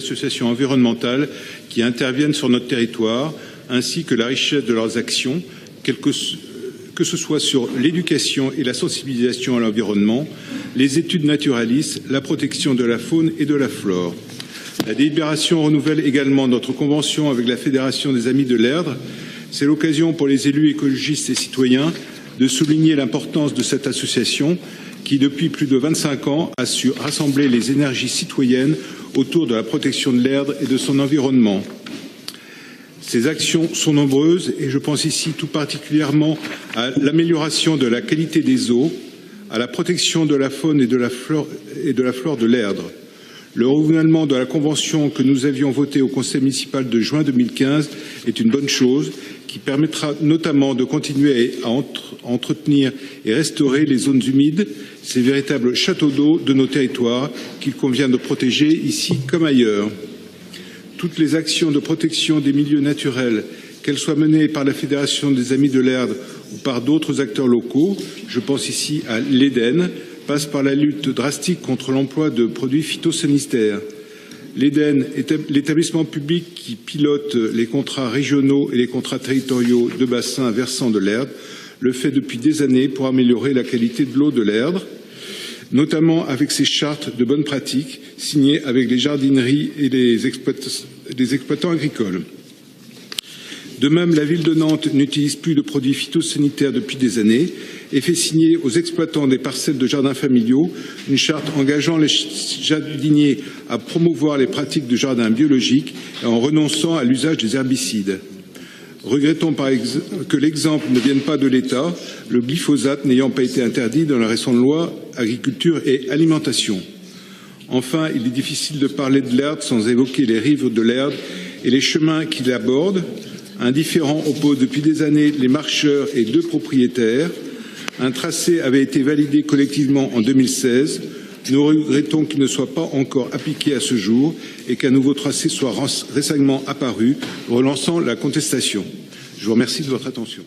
associations environnementales qui interviennent sur notre territoire, ainsi que la richesse de leurs actions, que ce soit sur l'éducation et la sensibilisation à l'environnement, les études naturalistes, la protection de la faune et de la flore. La délibération renouvelle également notre convention avec la Fédération des Amis de l'Erdre. C'est l'occasion pour les élus écologistes et citoyens de souligner l'importance de cette association qui, depuis plus de 25 ans, a su rassembler les énergies citoyennes autour de la protection de l'Erdre et de son environnement. Ces actions sont nombreuses et je pense ici tout particulièrement à l'amélioration de la qualité des eaux, à la protection de la faune et de la flore de l'Erdre. Le renouvellement de la convention que nous avions votée au conseil municipal de juin 2015 est une bonne chose qui permettra notamment de continuer à entretenir et restaurer les zones humides, ces véritables châteaux d'eau de nos territoires qu'il convient de protéger ici comme ailleurs. Toutes les actions de protection des milieux naturels, qu'elles soient menées par la Fédération des Amis de l'Erdre ou par d'autres acteurs locaux, je pense ici à l'Éden, passent par la lutte drastique contre l'emploi de produits phytosanitaires. L'Éden est l'établissement public qui pilote les contrats régionaux et les contrats territoriaux de bassins versants de l'Erdre, le fait depuis des années pour améliorer la qualité de l'eau de l'Erdre, notamment avec ses chartes de bonnes pratiques signées avec les jardineries et les exploitants agricoles. De même, la ville de Nantes n'utilise plus de produits phytosanitaires depuis des années et fait signer aux exploitants des parcelles de jardins familiaux une charte engageant les jardiniers à promouvoir les pratiques de jardin biologique et en renonçant à l'usage des herbicides. Regrettons que l'exemple ne vienne pas de l'État, le glyphosate n'ayant pas été interdit dans la récente loi Agriculture et Alimentation. Enfin, il est difficile de parler de l'Erdre sans évoquer les rives de l'Erdre et les chemins qui l'abordent. Un différend oppose depuis des années les marcheurs et deux propriétaires. Un tracé avait été validé collectivement en 2016. Nous regrettons qu'il ne soit pas encore appliqué à ce jour et qu'un nouveau tracé soit récemment apparu, relançant la contestation. Je vous remercie de votre attention.